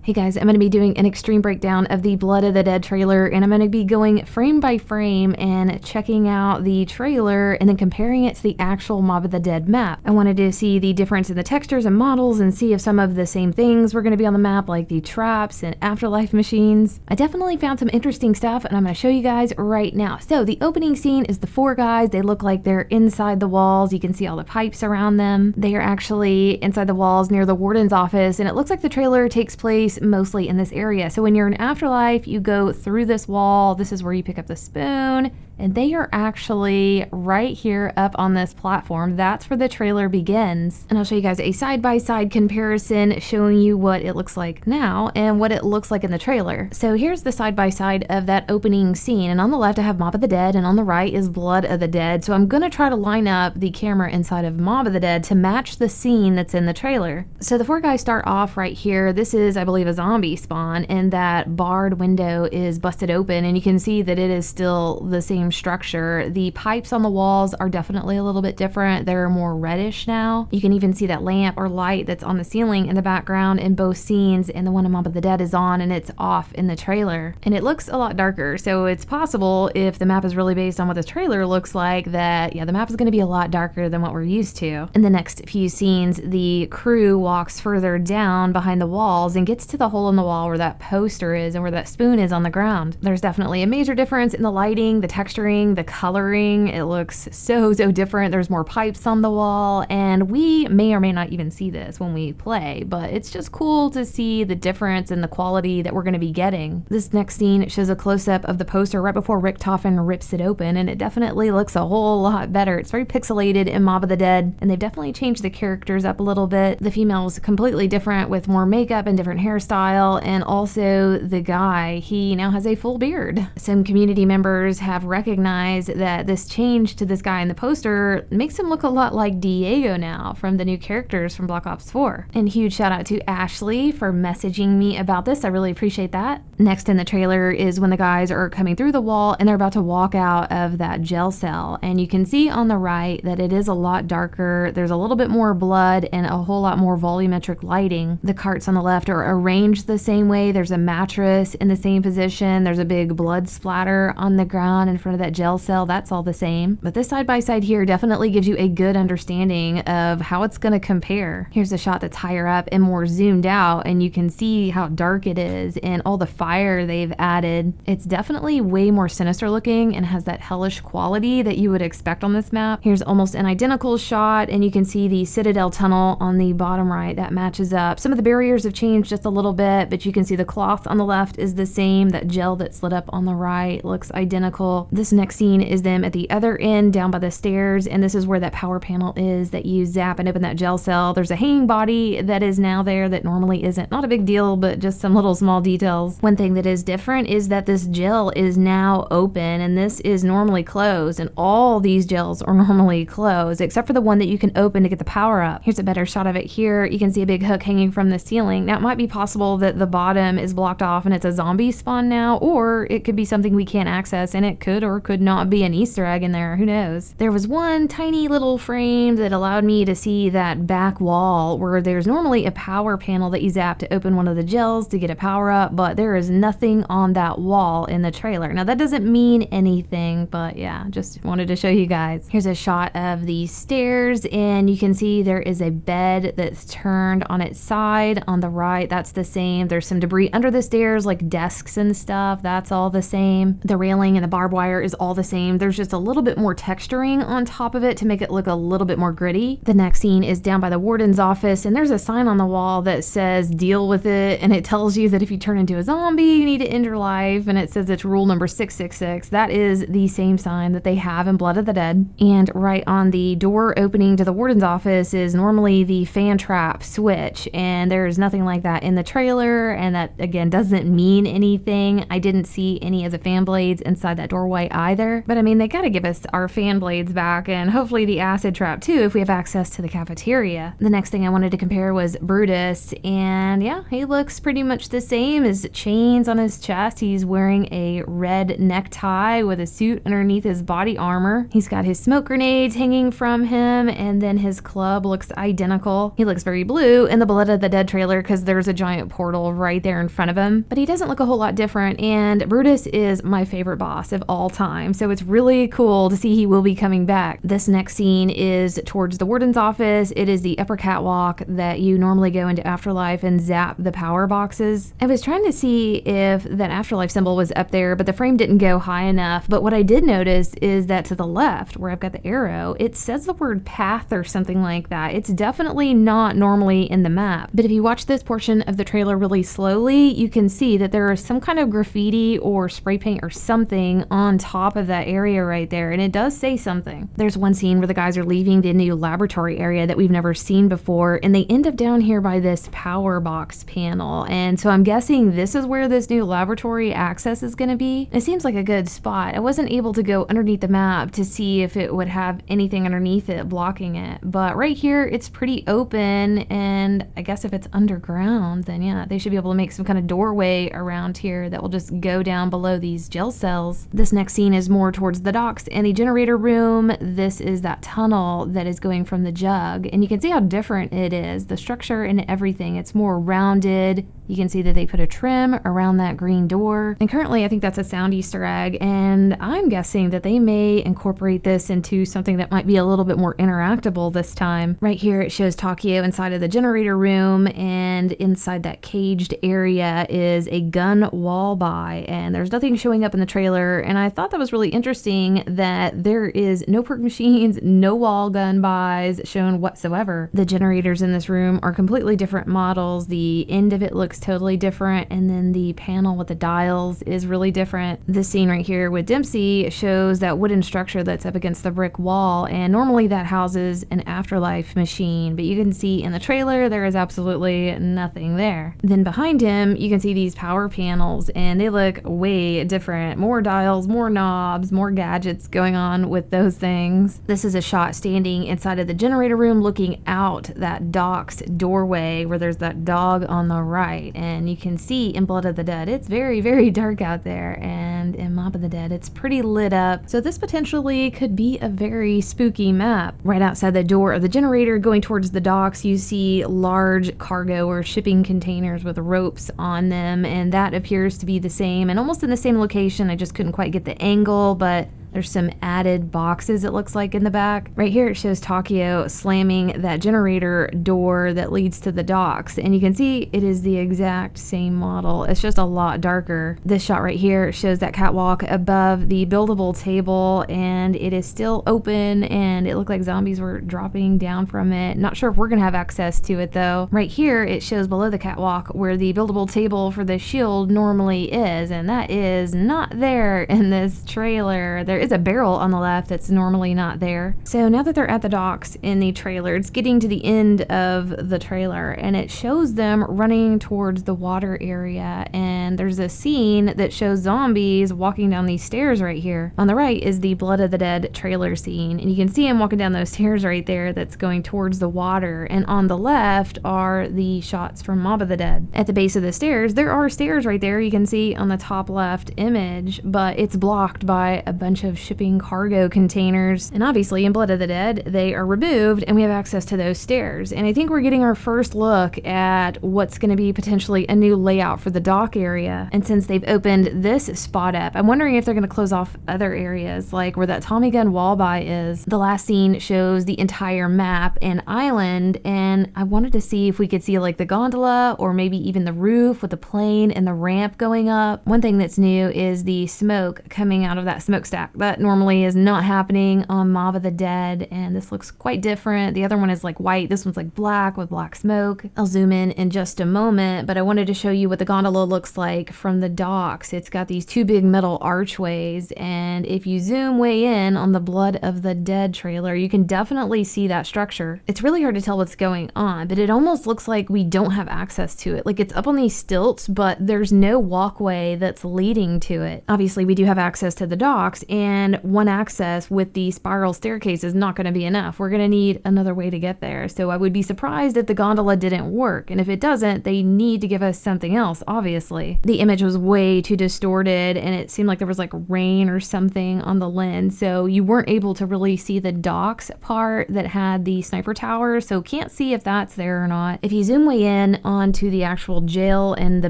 Hey guys, I'm going to be doing an extreme breakdown of the Blood of the Dead trailer, and I'm going to be going frame by frame and checking out the trailer and then comparing it to the actual Mob of the Dead map. I wanted to see the difference in the textures and models and see if some of the same things were going to be on the map, like the traps and afterlife machines. I definitely found some interesting stuff, and I'm going to show you guys right now. So the opening scene is the four guys. They look like they're inside the walls. You can see all the pipes around them. They are actually inside the walls near the Warden's office, and it looks like the trailer takes place mostly in this area. So when you're in Afterlife, you go through this wall. This is where you pick up the spoon, and they are actually right here up on this platform. That's where the trailer begins. And I'll show you guys a side-by-side comparison showing you what it looks like now and what it looks like in the trailer. So here's the side-by-side of that opening scene, and on the left I have Mob of the Dead, and on the right is Blood of the Dead. So I'm gonna try to line up the camera inside of Mob of the Dead to match the scene that's in the trailer. So the four guys start off right here. This is, I believe, a zombie spawn, and that barred window is busted open, and you can see that it is still the same structure. The pipes on the walls are definitely a little bit different. They're more reddish now. You can even see that lamp or light that's on the ceiling in the background in both scenes, and the one in Mob of the Dead is on and it's off in the trailer. And it looks a lot darker, so it's possible, if the map is really based on what the trailer looks like, that yeah, the map is going to be a lot darker than what we're used to. In the next few scenes, the crew walks further down behind the walls and gets to the hole in the wall where that poster is and where that spoon is on the ground. There's definitely a major difference in the lighting, the texturing, the coloring. It looks so different. There's more pipes on the wall, and we may or may not even see this when we play, but it's just cool to see the difference in the quality that we're going to be getting. This next scene shows a close-up of the poster right before Richtofen rips it open, and it definitely looks a whole lot better. It's very pixelated in Mob of the Dead, and they've definitely changed the characters up a little bit. The female's completely different with more makeup and different hairstyle, and also the guy, he now has a full beard. Some community members have recognized that this change to this guy in the poster makes him look a lot like Diego now from the new characters from Black Ops 4. And huge shout out to Ashley for messaging me about this. I really appreciate that. Next in the trailer is when the guys are coming through the wall and they're about to walk out of that jail cell, and you can see on the right that it is a lot darker. There's a little bit more blood and a whole lot more volumetric lighting. The carts on the left are arranged the same way. There's a mattress in the same position. There's a big blood splatter on the ground in front of that jail cell. That's all the same. But this side by side here definitely gives you a good understanding of how it's going to compare. Here's a shot that's higher up and more zoomed out, and you can see how dark it is and all the fire they've added. It's definitely way more sinister looking and has that hellish quality that you would expect on this map. Here's almost an identical shot, and you can see the Citadel tunnel on the bottom right that matches up. Some of the barriers have changed just a little bit, but you can see the cloth on the left is the same. That gel that's lit up on the right looks identical. This next scene is them at the other end down by the stairs, and this is where that power panel is that you zap and open that jail cell. There's a hanging body that is now there that normally isn't. Not a big deal, but just some little small details. One thing that is different is that this jail is now open, and this is normally closed, and all these jails are normally closed except for the one that you can open to get the power up. Here's a better shot of it here. You can see a big hook hanging from the ceiling. Now it might be possible that the bottom is blocked off and it's a zombie spawn now, or it could be something we can't access, and it could or could not be an Easter egg in there. Who knows? There was one tiny little frame that allowed me to see that back wall where there's normally a power panel that you zap to open one of the jails to get a power up, but there is nothing on that wall in the trailer. Now that doesn't mean anything, but yeah, just wanted to show you guys. Here's a shot of the stairs, and you can see there is a bed that's turned on its side. On the right, that's the same. There's some debris under the stairs, like desks and stuff. That's all the same. The railing and the barbed wire is all the same. There's just a little bit more texturing on top of it to make it look a little bit more gritty. The next scene is down by the Warden's office, and there's a sign on the wall that says deal with it, and it tells you that if you turn into a zombie, you need to end your life, and it says it's rule number 666. That is the same sign that they have in Blood of the Dead. And right on the door opening to the Warden's office is normally the fan trap switch, and there's nothing like that in the trailer, and that again doesn't mean anything. I didn't see any of the fan blades inside that doorway right either. But I mean, they gotta give us our fan blades back and hopefully the acid trap too if we have access to the cafeteria. The next thing I wanted to compare was Brutus, and yeah, he looks pretty much the same. His chains on his chest, he's wearing a red necktie with a suit underneath his body armor. He's got his smoke grenades hanging from him, and then his club looks identical. He looks very blue in the Blood of the Dead trailer because there's a giant portal right there in front of him, but he doesn't look a whole lot different, and Brutus is my favorite boss of all time, so it's really cool to see he will be coming back. This next scene is towards the Warden's office. It is the upper catwalk that you normally go into Afterlife and zap the power boxes. I was trying to see if that Afterlife symbol was up there, but the frame didn't go high enough. But what I did notice is that to the left, where I've got the arrow, it says the word path or something like that. It's definitely not normally in the map. But if you watch this portion of the trailer really slowly, you can see that there is some kind of graffiti or spray paint or something on top of that area right there, and it does say something. There's one scene where the guys are leaving the new laboratory area that we've never seen before, and they end up down here by this power box panel, and so I'm guessing this is where this new laboratory access is going to be. It seems like a good spot. I wasn't able to go underneath the map to see if it would have anything underneath it blocking it, but right here it's pretty open, and I guess if it's underground, then yeah, they should be able to make some kind of doorway around here that will just go down below these gel cells. This next scene is more towards the docks and the generator room. This is that tunnel that is going from the jug, and you can see how different it is, the structure and everything. It's more rounded. You can see that they put a trim around that green door, and currently I think that's a sound Easter egg, and I'm guessing that they may incorporate this into something that might be a little bit more interactable this time. Right here it shows Takio inside of the generator room, and inside that caged area is a gun wall buy, and there's nothing showing up in the trailer, and I thought that was really interesting that there is no perk machines, no wall gun buys shown whatsoever. The generators in this room are completely different models. The end of it looks totally different, and then the panel with the dials is really different. This scene right here with Dempsey shows that wooden structure that's up against the brick wall, and normally that houses an Afterlife machine, but you can see in the trailer there is absolutely nothing there. Then behind him you can see these power panels, and they look way different. More dials, more knobs, more gadgets going on with those things. This is a shot standing inside of the generator room looking out that dock's doorway where there's that dog on the right, and you can see in Blood of the Dead it's very, very dark out there, and in Mob of the Dead it's pretty lit up, so this potentially could be a very spooky map. Right outside the door of the generator going towards the docks, you see large cargo or shipping containers with ropes on them, and that appears to be the same and almost in the same location. I just couldn't quite get the angle, but there's some added boxes, it looks like, in the back. Right here it shows Takio slamming that generator door that leads to the docks, and you can see it is the exact same model. It's just a lot darker. This shot right here shows that catwalk above the buildable table, and it is still open, and it looked like zombies were dropping down from it. Not sure if we're gonna have access to it though. Right here it shows below the catwalk where the buildable table for the shield normally is, and that is not there in this trailer. There is a barrel on the left that's normally not there. So now that they're at the docks in the trailer, it's getting to the end of the trailer, and it shows them running towards the water area, and there's a scene that shows zombies walking down these stairs right here. On the right is the Blood of the Dead trailer scene, and you can see him walking down those stairs right there that's going towards the water, and on the left are the shots from Mob of the Dead. At the base of the stairs, there are stairs right there you can see on the top left image, but it's blocked by a bunch of shipping cargo containers, and obviously in Blood of the Dead they are removed and we have access to those stairs, and I think we're getting our first look at what's going to be potentially a new layout for the dock area. And since they've opened this spot up, I'm wondering if they're going to close off other areas like where that Tommy gun wall buy is. The last scene shows the entire map and island, and I wanted to see if we could see like the gondola or maybe even the roof with the plane and the ramp going up. One thing that's new is the smoke coming out of that smokestack That normally is not happening on Mob of the Dead, and this looks quite different. The other one is like white, this one's like black with black smoke. I'll zoom in just a moment, but I wanted to show you what the gondola looks like from the docks. It's got these two big metal archways, and if you zoom way in on the Blood of the Dead trailer, you can definitely see that structure. It's really hard to tell what's going on, but it almost looks like we don't have access to it. Like it's up on these stilts, but there's no walkway that's leading to it. Obviously, we do have access to the docks, and one access with the spiral staircase is not going to be enough. We're going to need another way to get there. So I would be surprised if the gondola didn't work. And if it doesn't, they need to give us something else, obviously. The image was way too distorted, and it seemed like there was like rain or something on the lens. So you weren't able to really see the docks part that had the sniper tower. So can't see if that's there or not. If you zoom way in onto the actual jail and the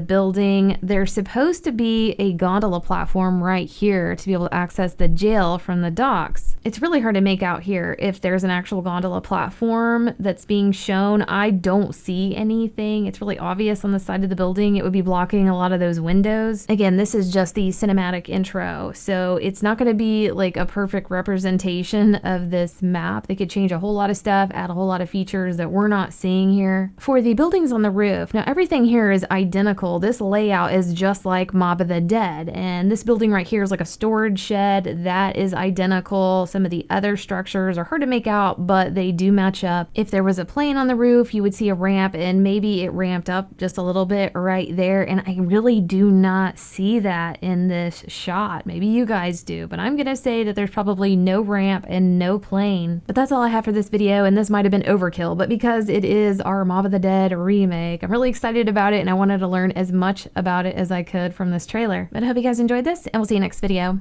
building, there's supposed to be a gondola platform right here to be able to access the jail from the docks. It's really hard to make out here if there's an actual gondola platform that's being shown. I don't see anything. It's really obvious on the side of the building. It would be blocking a lot of those windows. Again, this is just the cinematic intro, so it's not going to be like a perfect representation of this map. They could change a whole lot of stuff, add a whole lot of features that we're not seeing here. For the buildings on the roof, now everything here is identical. This layout is just like Mob of the Dead, and this building right here is like a storage shed. That is identical. Some of the other structures are hard to make out, but they do match up. If there was a plane on the roof, you would see a ramp, and maybe it ramped up just a little bit right there, and I really do not see that in this shot. Maybe you guys do, but I'm gonna say that there's probably no ramp and no plane. But that's all I have for this video, and this might have been overkill, but because it is our Mob of the Dead remake, I'm really excited about it, and I wanted to learn as much about it as I could from this trailer. But I hope you guys enjoyed this, and we'll see you next video.